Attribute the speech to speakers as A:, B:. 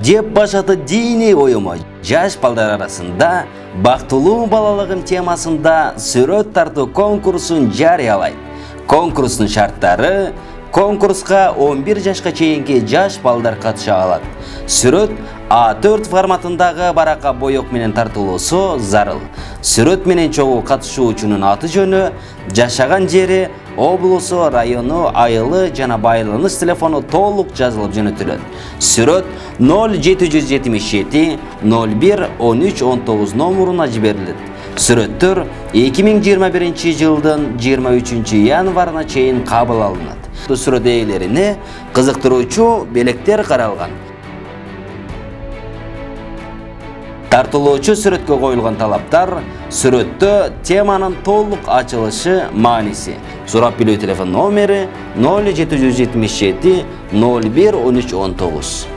A: деп башаты dini oyumu жаш балдар арасында бактылуу балалыгым темасында сүрөт тартуу конкурсун жарыялайт. Конкурстун шарттары: конкурска 11 жашка чейинки жаш балдар катыша алат. Сүрөт A4 форматындагы барака боек менен тартылуусу зарыл. Сүрөт менен чогуу катышуучунун аты жөнү, жашаган жери, облусу, району, айылы жана байланыш телефону толук жазылып жөнөтүлөт. Сүрөт 0777 01 13 19 номуруна жиберилет. Сүрөттөр 2021 жылдын 23 январына чейин кабыл алынат. Сүрөт ээлерине кызыктыруучу белектер каралган. Тартылуучу сүрөткө коюлган талаптар: сүрөттө теманын толук ачылышы, мааниси. Сурап билүү телефон номери 0777 01 13 19.